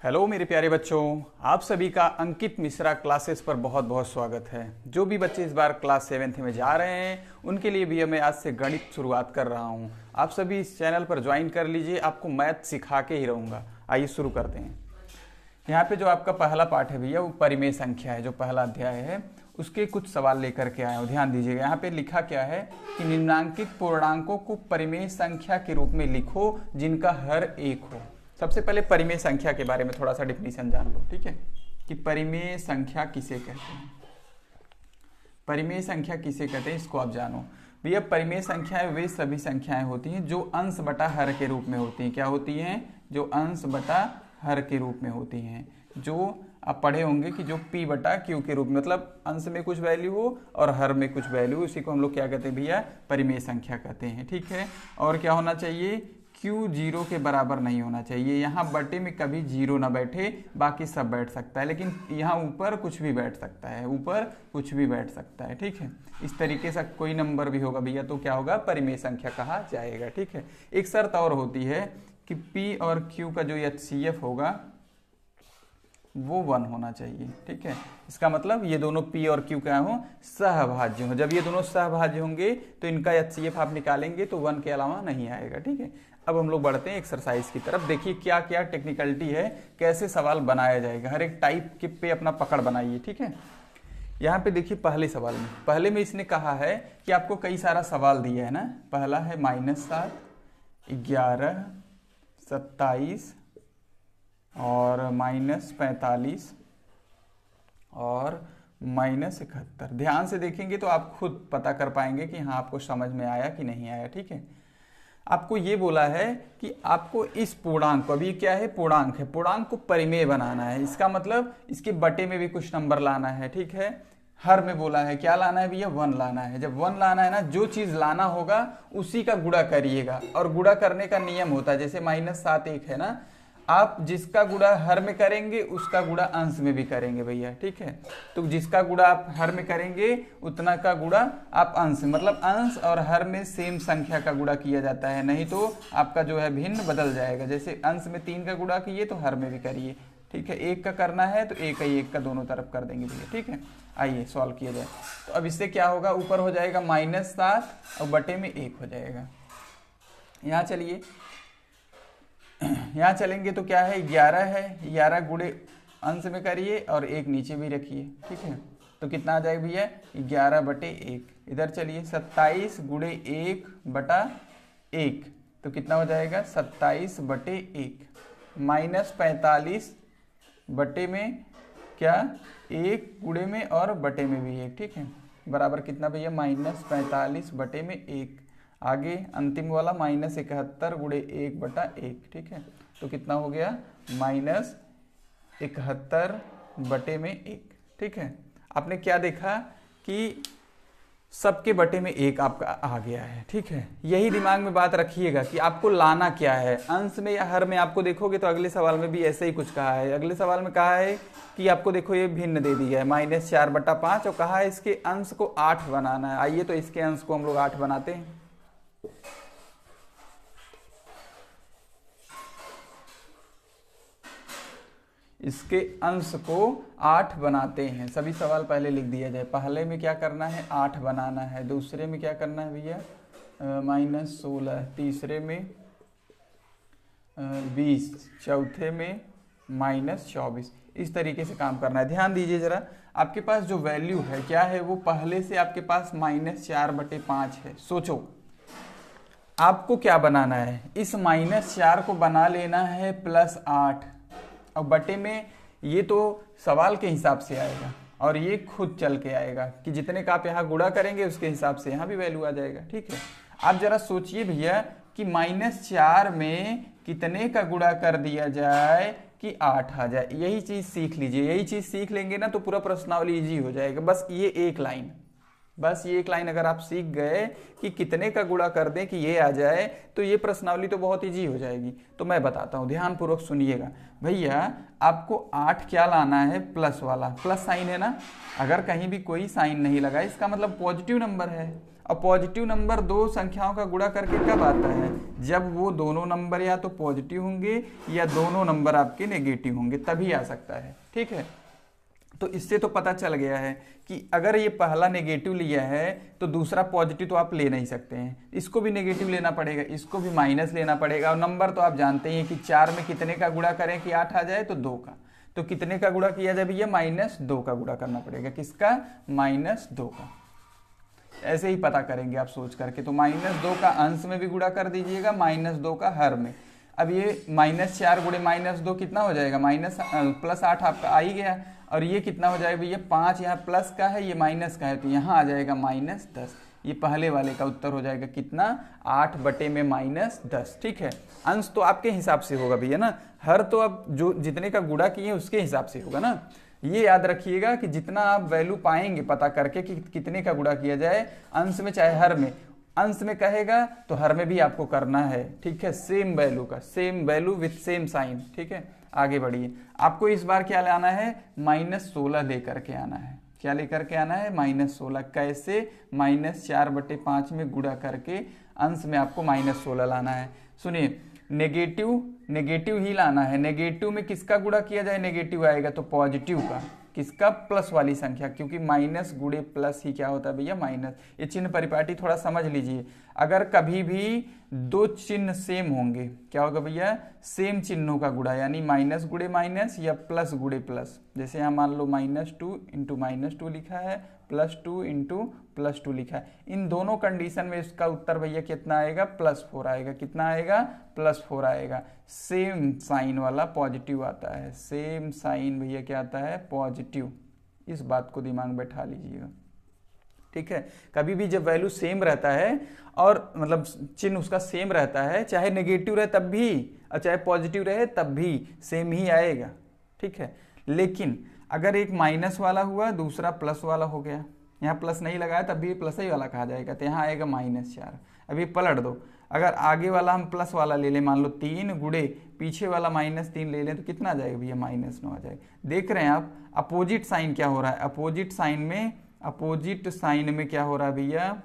Hello मेरे प्यारे बच्चों, आप सभी का अंकित मिश्रा क्लासेस पर बहुत बहुत स्वागत है। जो भी बच्चे इस बार क्लास 7th में जा रहे हैं उनके लिए भी मैं आज से गणित शुरुआत कर रहा हूं। आप सभी इस चैनल पर ज्वाइन कर लीजिए, आपको मैथ सिखा के ही रहूँगा। आइए शुरू करते हैं। यहाँ पे जो आपका पहला पाठ है भैया वो परिमेय संख्या है, जो पहला अध्याय है उसके कुछ सवाल लेकर के आए हो। ध्यान दीजिएगा, यहाँ पे लिखा क्या है कि निम्नांकित पूर्णांकों को परिमेय संख्या के रूप में लिखो जिनका हर एक हो। सबसे पहले परिमेय संख्या के बारे में थोड़ा सा डिफिनीशन जान लो, ठीक है, कि परिमेय संख्या किसे कहते हैं। परिमेय संख्या किसे कहते हैं इसको आप जानो भैया। परिमेय संख्याएं वे सभी संख्याएं होती हैं जो अंश बटा हर के रूप में होती हैं। क्या होती हैं? जो अंश बटा हर के रूप में होती हैं। जो आप पढ़े होंगे कि जो p बटा q के रूप में, मतलब अंश में कुछ वैल्यू हो और हर में कुछ वैल्यू, उसी को हम लोग क्या कहते हैं भैया? परिमेय संख्या कहते हैं, ठीक है। और क्या होना चाहिए? q 0 के बराबर नहीं होना चाहिए। यहाँ बटे में कभी 0 ना बैठे, बाकी सब बैठ सकता है, लेकिन यहाँ ऊपर कुछ भी बैठ सकता है, ऊपर कुछ भी बैठ सकता है, ठीक है। इस तरीके से कोई नंबर भी होगा भैया तो क्या होगा? परिमेय संख्या कहा जाएगा, ठीक है। एक शर्त और होती है कि p और q का जो HCF होगा वो 1 होना चाहिए, ठीक है। इसका मतलब ये दोनों p और q क्या हो? सहभाज्य हो। जब ये दोनों सहभाज्य होंगे तो इनका HCF आप निकालेंगे तो 1 के अलावा नहीं आएगा, ठीक है। अब हम लोग बढ़ते हैं एक्सरसाइज की तरफ। देखिए क्या क्या टेक्निकलिटी है, कैसे सवाल बनाया जाएगा। हर एक टाइप के पे अपना पकड़ बनाइए, ठीक है। यहाँ पे देखिए पहले सवाल में, पहले में इसने कहा है कि आपको कई सारा सवाल दिया है ना। पहला है -7, 11, 27 और -45 और -71। ध्यान से देखेंगे तो आप खुद पता कर पाएंगे कि हाँ आपको समझ में आया कि नहीं आया, ठीक है। आपको ये बोला है कि आपको इस पूर्णांक को, अभी क्या है? पूर्णांक है, पूर्णांक को परिमेय बनाना है। इसका मतलब इसके बटे में भी कुछ नंबर लाना है, ठीक है। हर में बोला है क्या लाना है भैया? 1 लाना है। जब 1 लाना है ना, जो चीज लाना होगा उसी का गुणा करिएगा। और गुणा करने का नियम होता है, जैसे -7 1 है ना, आप जिसका गुणा हर में करेंगे उसका गुणा अंश में भी करेंगे भैया, ठीक है। तो जिसका गुणा आप हर में करेंगे उतना का गुणा आप अंश, मतलब अंश और हर में सेम संख्या का गुणा किया जाता है, नहीं तो आपका जो है भिन्न बदल जाएगा। जैसे अंश में 3 का गुणा किए तो हर में भी करिए, ठीक है। 1 का करना है तो 1 1 का दोनों तरफ कर देंगे भैया, ठीक है। आइए सॉल्व किया जाए। तो अब इससे क्या होगा? ऊपर हो जाएगा -7 और बटे में 1 हो जाएगा। यहाँ चलिए, यहाँ चलेंगे तो क्या है? 11 है, 11 गुणे अंश में करिए और 1 नीचे भी रखिए, ठीक है। तो कितना आ जाएगा भैया? 11 बटे 1। इधर चलिए 27 गुणे 1 बटा 1, तो कितना हो जाएगा? 27 बटे 1। -45 बटे में क्या? 1 गुणे में और बटे में भी 1, ठीक है। बराबर कितना भैया? -45 बटे में 1। आगे अंतिम वाला -71 गुणे 1 बटा 1, ठीक है। तो कितना हो गया? -71 बटे में 1, ठीक है। आपने क्या देखा कि सबके बटे में 1 आपका आ गया है, ठीक है। यही दिमाग में बात रखिएगा कि आपको लाना क्या है, अंश में या हर में। आपको देखोगे तो अगले सवाल में भी ऐसे ही कुछ कहा है। अगले सवाल में कहा है कि आपको देखो ये भिन्न दे दिया है -4 बटा 5 और कहा है इसके अंश को 8 बनाना है। आइए तो इसके अंश को हम लोग 8 बनाते हैं। इसके अंश को 8 बनाते हैं। सभी सवाल पहले लिख दिया जाए। पहले में क्या करना है? 8 बनाना है। दूसरे में क्या करना है भैया? -16। तीसरे में 20। चौथे में -24। इस तरीके से काम करना है। ध्यान दीजिए जरा, आपके पास जो वैल्यू है क्या है? वो पहले से आपके पास -4 बटे 5 है। सोचो आपको क्या बनाना है? इस -4 को बना लेना है +8 और बटे में, ये तो सवाल के हिसाब से आएगा और ये खुद चल के आएगा कि जितने का आप यहाँ गुणा करेंगे उसके हिसाब से यहाँ भी वैल्यू आ जाएगा, ठीक है। आप जरा सोचिए भैया कि -4 में कितने का गुणा कर दिया जाए कि 8 आ जाए। यही चीज सीख लीजिए। यही चीज सीख लेंगे ना तो पूरा प्रश्नावली इजी हो जाएगा। बस ये एक लाइन, बस ये एक लाइन अगर आप सीख गए कि कितने का गुणा कर दें कि ये आ जाए तो ये प्रश्नावली तो बहुत इजी हो जाएगी। तो मैं बताता हूँ, ध्यान पूर्वक सुनिएगा भैया। आपको 8 क्या लाना है? प्लस वाला, प्लस साइन है ना। अगर कहीं भी कोई साइन नहीं लगा इसका मतलब पॉजिटिव नंबर है। और पॉजिटिव नंबर दो संख्याओं का गुणा करके कब आता है? जब वो दोनों नंबर या तो पॉजिटिव होंगे या दोनों नंबर आपके नेगेटिव होंगे, तभी आ सकता है। ठीक है, तो इससे तो पता चल गया है कि अगर ये पहला नेगेटिव लिया है तो दूसरा पॉजिटिव तो आप ले नहीं सकते हैं, इसको भी नेगेटिव लेना पड़ेगा, इसको भी माइनस लेना पड़ेगा। और नंबर तो आप जानते ही हैं कि 4 में कितने का गुणा करें कि 8 आ जाए? तो 2 का। तो कितने का गुणा किया जाए भैया? -2 का गुणा करना पड़ेगा। किसका? -2 का। ऐसे ही पता करेंगे आप सोच करके। तो -2 का अंश में भी गुणा कर दीजिएगा, -2 का हर में। अब ये -4 गुणे -2 कितना हो जाएगा? +8 आपका आ ही गया। और ये कितना हो जाएगा भैया? 5 यहाँ प्लस का है, ये माइनस का है, तो यहाँ आ जाएगा -10। ये पहले वाले का उत्तर हो जाएगा कितना? 8 बटे में -10। ठीक है, अंश तो आपके हिसाब से होगा भैया ना, हर तो अब जो जितने का गुणा किए उसके हिसाब से होगा ना। ये याद रखिएगा कि जितना आप वैल्यू पाएंगे पता करके कि कितने का गुणा किया जाए, अंश में चाहे हर में, अंश में कहेगा तो हर में भी आपको करना है। ठीक है, सेम वैल्यू का, same value with same sign. ठीक है, आगे बढ़िए। आपको इस बार क्या लाना है? -16 लेकर के आना है। क्या लेकर के आना है? -16। कैसे? -4 बटे 5 में गुणा करके अंश में आपको -16 लाना है। सुनिए, नेगेटिव ही लाना है। नेगेटिव में किसका गुणा किया जाए? नेगेटिव आएगा तो पॉजिटिव का। किसका? प्लस वाली संख्या, क्योंकि माइनस गुणे प्लस ही क्या होता है भैया? माइनस। ये चिन्ह परिपाटी थोड़ा समझ लीजिए। अगर कभी भी दो चिन्ह सेम होंगे, क्या होगा भैया? सेम चिन्हों का गुणा, यानी माइनस गुणे माइनस या प्लस गुणे प्लस। जैसे यहाँ मान लो -2 इंटू -2 लिखा है, +2 इंटू +2 लिखा है। इन दोनों कंडीशन में इसका उत्तर भैया कितना आएगा? +4 आएगा। कितना आएगा? +4 आएगा। सेम साइन वाला पॉजिटिव आता है। सेम साइन भैया क्या आता है? पॉजिटिव। इस बात को दिमाग में बैठा लीजिएगा। ठीक है, कभी भी जब वैल्यू सेम रहता है और मतलब चिन्ह उसका सेम रहता है, चाहे नेगेटिव रहे तब भी और चाहे पॉजिटिव रहे तब भी सेम ही आएगा। ठीक है, लेकिन अगर एक माइनस वाला हुआ, दूसरा प्लस वाला हो गया, यहाँ प्लस नहीं लगाया तब भी प्लस ही वाला कहा जाएगा, तो यहाँ आएगा -4। अभी पलट दो, अगर आगे वाला हम प्लस वाला ले लें, मान लो 3 गुणे पीछे वाला -3 ले लें, तो कितना आ जाएगा भैया? -9 आ जाएगा। देख रहे हैं आप अपोजिट साइन क्या हो रहा है? अपोजिट साइन में क्या हो रहा है भैया?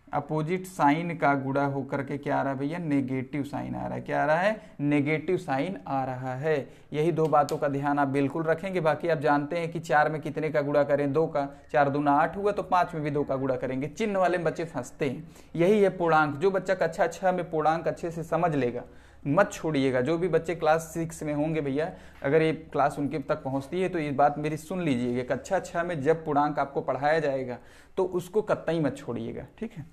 अपोजिट साइन का गुणा होकर के क्या आ रहा है भैया? नेगेटिव साइन आ रहा है। क्या आ रहा है? नेगेटिव साइन आ रहा है। यही दो बातों का ध्यान आप बिल्कुल रखेंगे। बाकी आप जानते हैं कि 4 में कितने का गुणा करें? 2 का। 4 दूना 8 हुआ, तो 5 में भी 2 का गुणा करेंगे। चिन्ह वाले बच्चे फंसते हैं। यही है पूर्णांक। जो बच्चा कक्षा 6 में पूर्णांक अच्छे से समझ लेगा, मत छोड़िएगा। जो भी बच्चे क्लास 6 में होंगे भैया, अगर ये क्लास उनके तक पहुंचती है तो ये बात मेरी सुन लीजिएगा। कक्षा 6 में जब पूर्णांक आपको पढ़ाया जाएगा तो उसको कतई मत छोड़िएगा। ठीक है,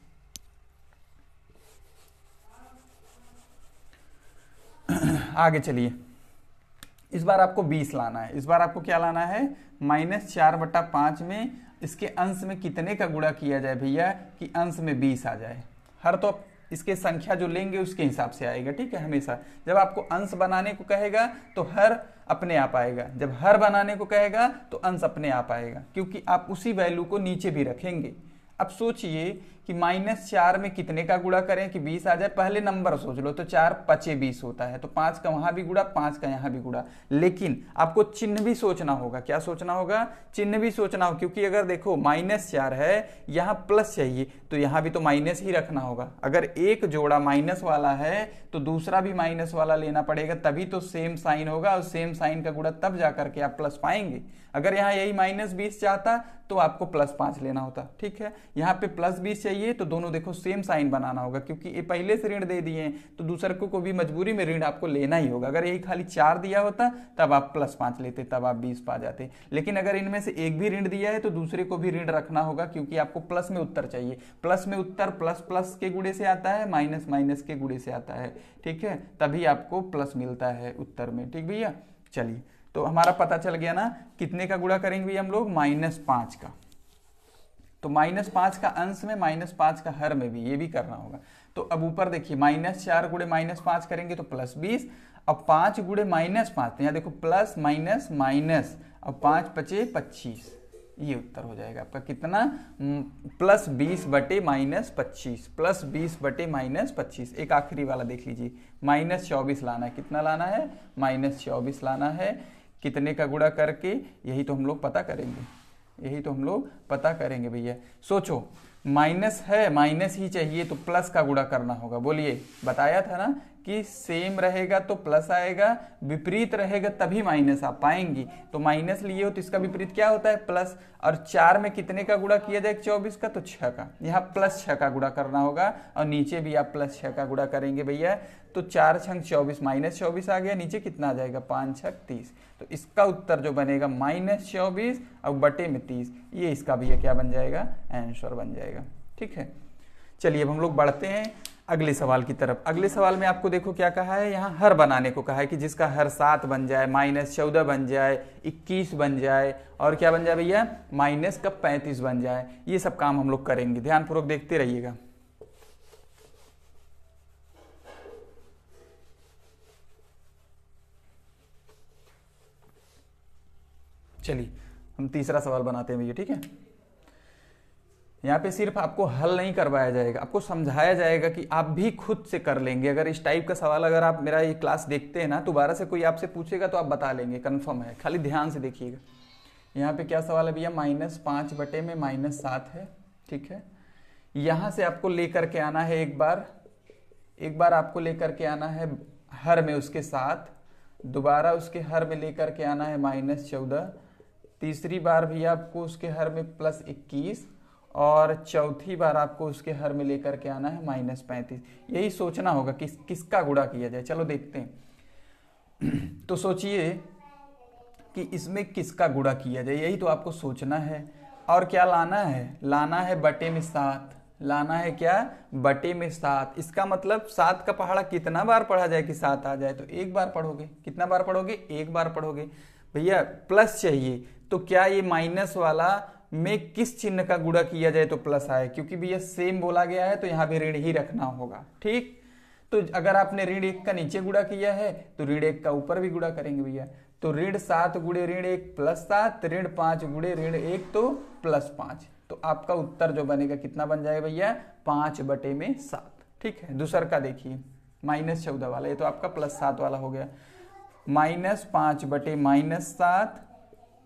आगे चलिए। इस बार आपको 20 लाना है। इस बार आपको क्या लाना है? -4 बटा 5 में इसके अंश में कितने का गुणा किया जाए भैया कि अंश में 20 आ जाए। हर तो इसके संख्या जो लेंगे उसके हिसाब से आएगा। ठीक है, हमेशा जब आपको अंश बनाने को कहेगा तो हर अपने आप आएगा, जब हर बनाने को कहेगा तो अंश अपने आप आएगा, क्योंकि आप उसी वैल्यू को नीचे भी रखेंगे। अब सोचिए कि -4 में कितने का गुणा करें कि 20 आ जाए। पहले नंबर सोच लो, तो 4 5 20 होता है, तो 5 का वहां भी गुणा, 5 का यहां भी गुणा। लेकिन आपको चिन्ह भी सोचना होगा। क्या सोचना होगा? चिन्ह भी सोचना होगा, क्योंकि अगर देखो -4 है, यहाँ प्लस चाहिए, तो यहाँ भी तो माइनस ही रखना होगा। अगर एक जोड़ा माइनस वाला है तो दूसरा भी माइनस वाला लेना पड़ेगा, तभी तो सेम साइन होगा, और सेम साइन का गुणा तब जाकर के आप प्लस पाएंगे। अगर यहाँ यही -20 चाहता तो आपको +5 लेना होता। ठीक है, यहाँ पे +20 चाहिए तो दोनों देखो सेम साइन बनाना होगा, क्योंकि ये पहले से ऋण दे दिए हैं तो दूसरे को भी मजबूरी में ऋण आपको लेना ही होगा। अगर यही खाली 4 दिया होता तब आप +5 लेते, तब आप 20 पा जाते। लेकिन अगर इनमें से एक भी ऋण दिया है तो दूसरे को भी ऋण रखना होगा, क्योंकि आपको प्लस में उत्तर चाहिए। प्लस में उत्तर प्लस प्लस के गुणे से आता है, माइनस माइनस के गुणे से आता है। ठीक है, तभी आपको प्लस मिलता है उत्तर में। ठीक भैया, चलिए, तो हमारा पता चल गया ना कितने का गुणा करेंगे भैया हम लोग? -5 का। तो -5 का अंश में, -5 का हर में भी, ये भी करना होगा। तो अब ऊपर देखिए, -4 गुणे -5 करेंगे तो +20, अब 5 गुणे -5, तो यहाँ देखो प्लस माइनस माइनस, अब 5 पचे 25, ये उत्तर हो जाएगा आपका कितना? +20 बटे -25, +20 बटे -25। एक आखिरी वाला देख लीजिए, -24 लाना है। कितना लाना है? -24 लाना है। कितने का गुणा करके? यही तो हम लोग पता करेंगे, यही तो हम लोग पता करेंगे भैया। सोचो, माइनस है, माइनस ही चाहिए तो प्लस का गुणा करना होगा। बोलिए, बताया था ना कि सेम रहेगा तो प्लस आएगा, विपरीत रहेगा तभी माइनस आप पाएंगी। तो माइनस लिए हो तो इसका विपरीत क्या होता है? प्लस। और 4 में कितने का गुणा किया जाए 24 का? तो 6 का। यहाँ प्लस 6 का गुणा करना होगा और नीचे भी आप प्लस 6 का गुणा करेंगे भैया। तो 4 छंग 24, माइनस 24 आ गया, नीचे कितना आ जाएगा? 5 छक 30। तो इसका उत्तर जो बनेगा -24 और बटे में 30, ये इसका भैया क्या बन जाएगा? आंसर बन जाएगा। ठीक है, चलिए अब हम लोग बढ़ते हैं अगले सवाल की तरफ। अगले सवाल में आपको देखो क्या कहा है, यहाँ हर बनाने को कहा है कि जिसका हर 7 बन जाए, -14 बन जाए, 21 बन जाए और क्या बन जाए भैया? -35 बन जाए। ये सब काम हम लोग करेंगे, ध्यानपूर्वक देखते रहिएगा। चलिए हम तीसरा सवाल बनाते हैं भैया। ठीक है, यहाँ पे सिर्फ आपको हल नहीं करवाया जाएगा, आपको समझाया जाएगा कि आप भी खुद से कर लेंगे। अगर इस टाइप का सवाल अगर आप मेरा ये क्लास देखते हैं ना, दोबारा से कोई आपसे पूछेगा तो आप बता लेंगे, कंफर्म है। खाली ध्यान से देखिएगा। यहाँ पे क्या सवाल है भैया? -5 बटे में -7 है। ठीक है, यहाँ से आपको लेकर के आना है एक बार आपको लेकर के आना है हर में उसके 7, दोबारा उसके हर में लेकर के आना है -14, तीसरी बार भी आपको उसके हर में +21 और चौथी बार आपको उसके हर में लेकर के आना है -35। यही सोचना होगा कि किसका गुणा किया जाए। चलो देखते हैं। तो सोचिए कि इसमें किसका गुणा किया जाए, यही तो आपको सोचना है। और क्या लाना है? लाना है बटे में 7। लाना है क्या? बटे में 7। इसका मतलब 7 का पहाड़ा कितना बार पढ़ा जाए कि 7 आ जाए? तो एक बार पढ़ोगे। कितना बार पढ़ोगे? एक बार पढ़ोगे। भैया प्लस चाहिए तो क्या ये माइनस वाला में किस चिन्ह का गुणा किया जाए तो प्लस आए? क्योंकि भैया सेम बोला गया है तो यहाँ भी ऋण ही रखना होगा। ठीक, तो अगर आपने ऋण 1 का नीचे गुणा किया है तो ऋण 1 का ऊपर भी गुणा करेंगे भैया। तो ऋण 7 गुणे ऋण 1 +7, ऋण 5 गुणे ऋण 1 तो +5। तो आपका उत्तर जो बनेगा कितना बन जाएगा भैया? 5 बटे में 7। ठीक है, दूसर का देखिए -14 वाला, ये तो आपका +7 वाला हो गया। -5 बटे -7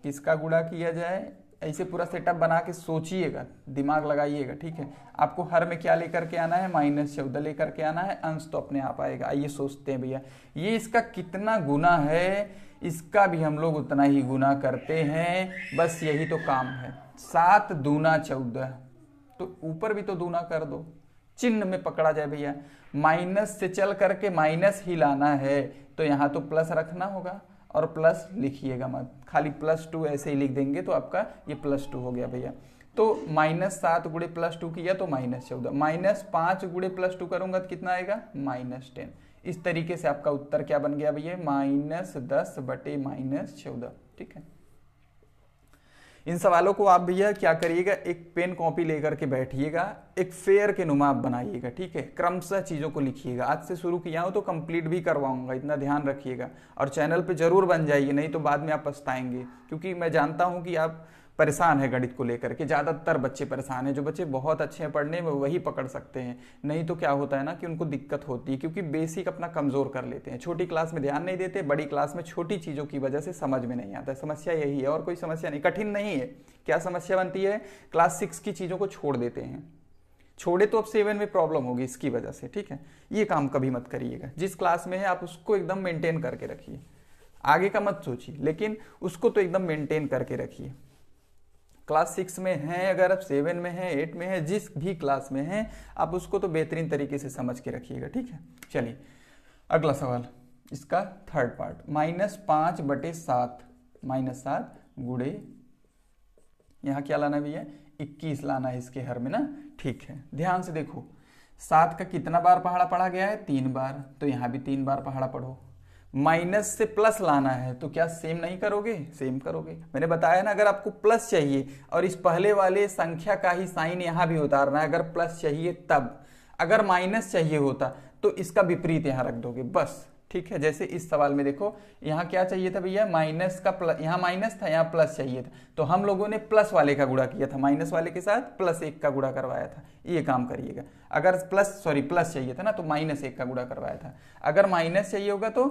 किसका गुणा किया जाए? ऐसे पूरा सेटअप बना के सोचिएगा, दिमाग लगाइएगा। ठीक है, आपको हर में क्या लेकर के आना है? -14 लेकर के आना है, अंश तो अपने आप आएगा। आइए सोचते हैं भैया, ये इसका कितना गुना है? इसका भी हम लोग उतना ही गुना करते हैं, बस यही तो काम है। 7 दूना 14, तो ऊपर भी तो दूना कर दो, चिन्ह में पकड़ा जाए भैया। माइनस से चल करके माइनस ही लाना है तो यहाँ तो प्लस रखना होगा और प्लस लिखिएगा मत, खाली +2 ऐसे ही लिख देंगे तो आपका ये +2 हो गया भैया। तो -7 गुणे +2 किया तो -14, -5 गुणे +2 करूंगा तो कितना आएगा? -10। इस तरीके से आपका उत्तर क्या बन गया भैया? -10 बटे -14। ठीक है, इन सवालों को आप भैया क्या करिएगा, एक पेन कॉपी लेकर के बैठिएगा, एक फेयर के नुमा आप बनाइएगा। ठीक है, क्रमशः चीज़ों को लिखिएगा। आज से शुरू किया हो तो कंप्लीट भी करवाऊंगा, इतना ध्यान रखिएगा। और चैनल पे जरूर बन जाइए, नहीं तो बाद में आप पछताएंगे। क्योंकि मैं जानता हूं कि आप परेशान है गणित को लेकर के, ज़्यादातर बच्चे परेशान हैं। जो बच्चे बहुत अच्छे हैं पढ़ने में वही पकड़ सकते हैं, नहीं तो क्या होता है ना कि उनको दिक्कत होती है, क्योंकि बेसिक अपना कमज़ोर कर लेते हैं। छोटी क्लास में ध्यान नहीं देते, बड़ी क्लास में छोटी चीज़ों की वजह से समझ में नहीं आता है। समस्या यही है, और कोई समस्या नहीं, कठिन नहीं है। क्या समस्या बनती है? क्लास 6 की चीज़ों को छोड़ देते हैं। छोड़े तो अब 7 में प्रॉब्लम होगी इसकी वजह से। ठीक है, ये काम कभी मत करिएगा। जिस क्लास में है आप उसको एकदम मेंटेन करके रखिए, आगे का मत सोचिए, लेकिन उसको तो एकदम मेंटेन करके रखिए। क्लास 6 में हैं, अगर आप 7 में हैं, 8 में हैं, जिस भी क्लास में हैं, आप उसको तो बेहतरीन तरीके से समझ के रखिएगा। ठीक है, चलिए अगला सवाल, इसका थर्ड पार्ट। -5 बटे 7, -7 गुणे, यहाँ क्या लाना भैया? 21 लाना है इसके हर में ना। ठीक है, ध्यान से देखो, 7 का कितना बार पहाड़ा पढ़ा गया है? 3 बार, तो यहाँ भी 3 बार पहाड़ा पढ़ो। माइनस से प्लस लाना है तो क्या सेम नहीं करोगे? सेम करोगे। मैंने बताया ना, अगर आपको प्लस चाहिए और इस पहले वाले संख्या का ही साइन यहाँ भी उतारना है, अगर प्लस चाहिए तब। अगर माइनस चाहिए होता तो इसका विपरीत यहाँ रख दोगे बस। ठीक है, जैसे इस सवाल में देखो, यहाँ क्या चाहिए था भैया? माइनस का प्लस, यहाँ माइनस था, यहाँ प्लस चाहिए था, तो हम लोगों ने प्लस वाले का गुणा किया था, माइनस वाले के साथ +1 का गुणा करवाया था। ये काम करिएगा। अगर प्लस चाहिए था ना तो -1 का गुणा करवाया था। अगर माइनस चाहिए होगा तो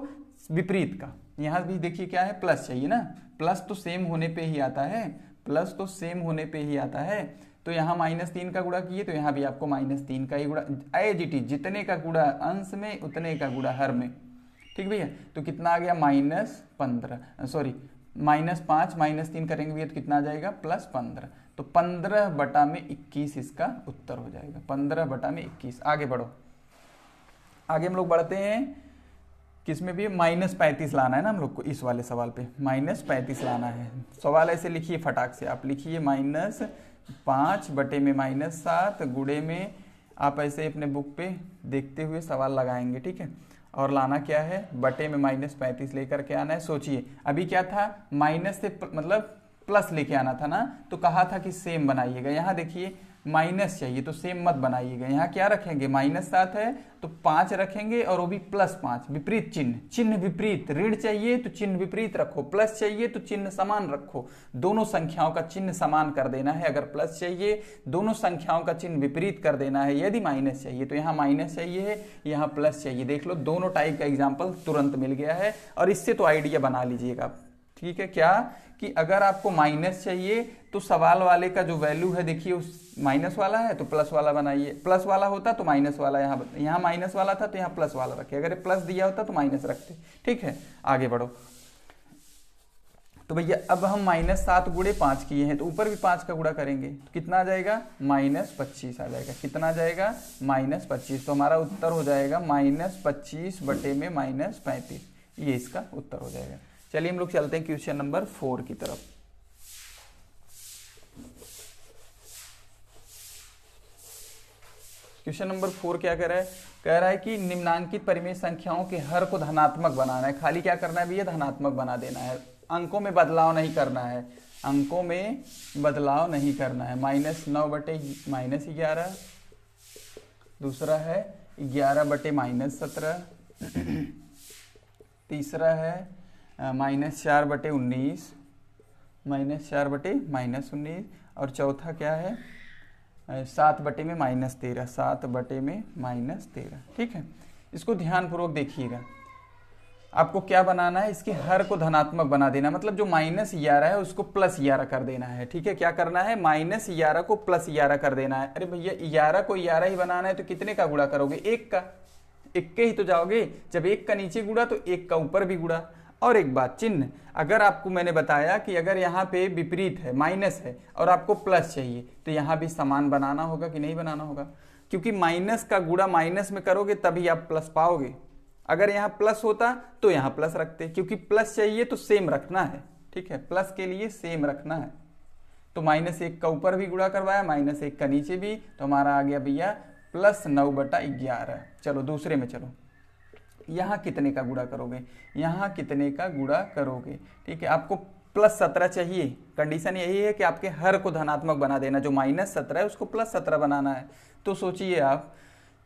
विपरीत का। यहाँ भी देखिए क्या है? प्लस चाहिए ना, प्लस तो सेम होने पे ही आता है, प्लस तो सेम होने पे ही आता है। तो तो यहाँ -3 का गुणा किए तो यहाँ भी आपको -3 का ही गुणा, एज इट इज, जितने का गुणा अंश में उतने का गुणा हर में। ठीक भैया, तो कितना आ गया -15, सॉरी -5 -3 करेंगे भैया तो कितना आ जाएगा +15। तो 15/21 इसका उत्तर हो जाएगा, 15/21। आगे बढ़ो, आगे हम लोग बढ़ते हैं, किसमें भी -35 लाना है ना हम लोग को, इस वाले सवाल पे -35 लाना है। सवाल ऐसे लिखिए फटाक से, आप लिखिए -5/-7 गुणे में, आप ऐसे अपने बुक पे देखते हुए सवाल लगाएंगे, ठीक है। और लाना क्या है, बटे में -35 लेकर के आना है। सोचिए अभी क्या था, माइनस से मतलब प्लस लेके आना था ना, तो कहा था कि सेम बनाइएगा। यहाँ देखिए माइनस चाहिए तो सेम मत बनाइएगा, यहाँ क्या रखेंगे, -7 है तो 5 रखेंगे और वो भी +5, विपरीत चिन्ह, चिन्ह विपरीत, ऋण चाहिए तो चिन्ह विपरीत रखो, प्लस चाहिए तो चिन्ह समान रखो, दोनों संख्याओं का चिन्ह समान कर देना है। अगर प्लस चाहिए दोनों संख्याओं का चिन्ह विपरीत कर देना है, यदि माइनस चाहिए तो यहाँ माइनस चाहिए है, यहाँ प्लस चाहिए। देख लो दोनों टाइप का एग्जाम्पल तुरंत मिल गया है, और इससे तो आइडिया बना लीजिएगा, ठीक है। क्या कि अगर आपको माइनस चाहिए तो सवाल वाले का जो वैल्यू है देखिए, उस माइनस वाला है तो प्लस वाला बनाइए, प्लस वाला होता तो माइनस वाला, यहाँ माइनस वाला था तो यहाँ प्लस वाला रखे, अगर प्लस दिया होता तो माइनस रखते, ठीक है। आगे बढ़ो, तो भैया अब हम -7 गुणे 5 किए हैं तो ऊपर भी 5 का गुणा करेंगे तो कितना आ जाएगा, -25 आ जाएगा। कितना आ जाएगा, -25। तो हमारा उत्तर हो जाएगा -25 बटे में -35, ये इसका उत्तर हो जाएगा। चलिए हम लोग चलते हैं क्वेश्चन नंबर 4 की तरफ। क्वेश्चन नंबर 4 क्या कह रहा है कि निम्नांकित परिमेय संख्याओं के हर को धनात्मक बनाना है। खाली क्या करना है भैया, धनात्मक बना देना है, अंकों में बदलाव नहीं करना है, अंकों में बदलाव नहीं करना है। -9/-11, दूसरा है 11/-17, तीसरा है -4/-19, -4/-19, और चौथा क्या है 7/-13, 7/-13, ठीक है। इसको ध्यानपूर्वक देखिएगा, आपको क्या बनाना है, इसके हर को धनात्मक बना देना, मतलब जो -11 है उसको +11 कर देना है, ठीक है। क्या करना है, -11 को +11 कर देना है। अरे भैया 11 को 11 ही बनाना है तो कितने का गुणा करोगे, 1 का, 1 के ही तो जाओगे। जब 1 का नीचे गुणा तो 1 का ऊपर भी गुणा। और एक बात, चिन्ह, अगर आपको मैंने बताया कि अगर यहाँ पे विपरीत है, माइनस है और आपको प्लस चाहिए तो यहाँ भी समान बनाना होगा कि नहीं बनाना होगा, क्योंकि माइनस का गुणा माइनस में करोगे तभी आप प्लस पाओगे। अगर यहाँ प्लस होता तो यहाँ प्लस रखते, क्योंकि प्लस चाहिए तो सेम रखना है, ठीक है, प्लस के लिए सेम रखना है। तो -1 का ऊपर भी गुणा करवाया, -1 का नीचे भी, तो हमारा आ गया भैया +9/11। चलो दूसरे में चलो, यहाँ कितने का गुणा करोगे, यहाँ कितने का गुणा करोगे, ठीक है। आपको +17 चाहिए, कंडीशन यही है कि आपके हर को धनात्मक बना देना, जो -17 है उसको +17 बनाना है। तो सोचिए आप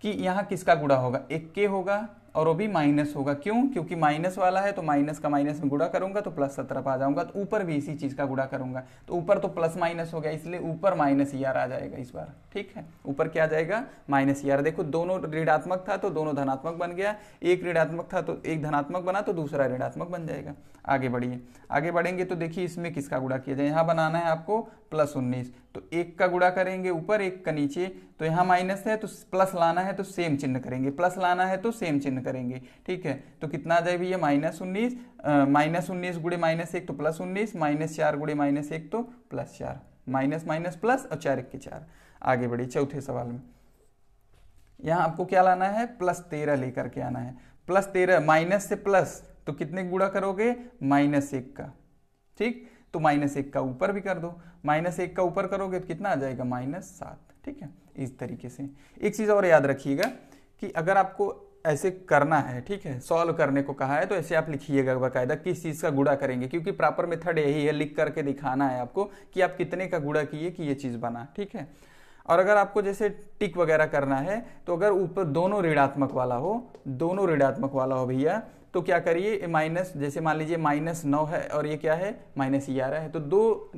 कि यहाँ किसका गुणा होगा, 1 के होगा और वो भी माइनस होगा। क्यों, क्योंकि माइनस वाला है तो माइनस का माइनस में गुणा करूंगा तो +17 पा जाऊंगा, तो ऊपर भी इसी चीज का गुणा करूंगा, तो ऊपर तो प्लस माइनस हो गया, इसलिए ऊपर -11 आ जाएगा इस बार, ठीक है। ऊपर क्या आ जाएगा, -11। देखो दोनों ऋणात्मक था तो दोनों धनात्मक बन गया, एक ऋणात्मक था तो एक धनात्मक बना तो दूसरा ऋणात्मक बन जाएगा। आगे बढ़िए, आगे बढ़ेंगे तो देखिए इसमें किसका गुणा किया जाए, यहाँ बनाना है आपको +19, तो 1 का गुणा करेंगे ऊपर, 1 का नीचे, तो यहाँ माइनस है तो प्लस लाना है तो सेम चिन्ह करेंगे, प्लस लाना है तो सेम चिन्ह करेंगे, ठीक है। तो कितना आ जाए भैया, -19, -19 गुणे -1 तो +19, -4 गुणे -1 तो +4, माइनस माइनस प्लस और 4 के 4। आगे बढ़िए चौथे सवाल में, यहाँ आपको क्या लाना है, +13 लेकर के आना है। +13 माइनस से प्लस तो कितने गुणा करोगे, -1 का, ठीक, तो -1 का ऊपर भी कर दो, -1 का ऊपर करोगे तो कितना आ जाएगा, -7, ठीक है। इस तरीके से एक चीज और याद रखिएगा कि अगर आपको ऐसे करना है, ठीक है, सॉल्व करने को कहा है तो ऐसे आप लिखिएगा बाकायदा किस चीज का गुणा करेंगे, क्योंकि प्रॉपर मेथड यही है, लिख करके दिखाना है आपको कि आप कितने का गुणा किए कि ये चीज बना, ठीक है। और अगर आपको जैसे टिक वगैरह करना है तो अगर ऊपर दोनों ऋणात्मक वाला हो, दोनों ऋणात्मक वाला हो भैया, तो क्या करिए, माइनस, जैसे मान लीजिए -9 है और ये क्या है -11 है, तो दो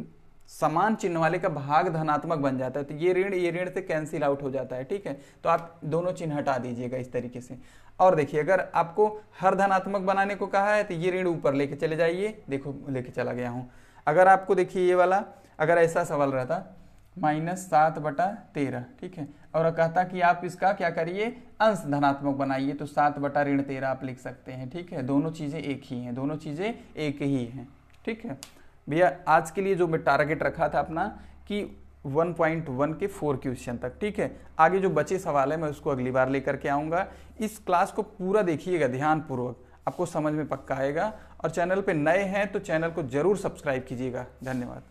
समान चिन्ह वाले का भाग धनात्मक बन जाता है, तो ये ऋण से कैंसिल आउट हो जाता है, ठीक है। तो आप दोनों चिन्ह हटा दीजिएगा इस तरीके से। और देखिए अगर आपको हर धनात्मक बनाने को कहा है तो ये ऋण ऊपर लेके चले जाइए, देखो लेके चला गया हूं। अगर आपको देखिए ये वाला अगर ऐसा सवाल रहता -7/13, ठीक है। और कहता कि आप इसका क्या करिए, अंश धनात्मक बनाइए, तो 7/13 आप लिख सकते हैं, ठीक है। दोनों चीज़ें एक ही हैं, दोनों चीज़ें एक ही हैं, ठीक है भैया। आज के लिए जो मैं टारगेट रखा था अपना कि 1.1 के 4 क्वेश्चन तक, ठीक है। आगे जो बचे सवाल है मैं उसको अगली बार लेकर के आऊँगा। इस क्लास को पूरा देखिएगा ध्यानपूर्वक, आपको समझ में पक्का आएगा। और चैनल पे नए हैं तो चैनल को जरूर सब्सक्राइब कीजिएगा। धन्यवाद।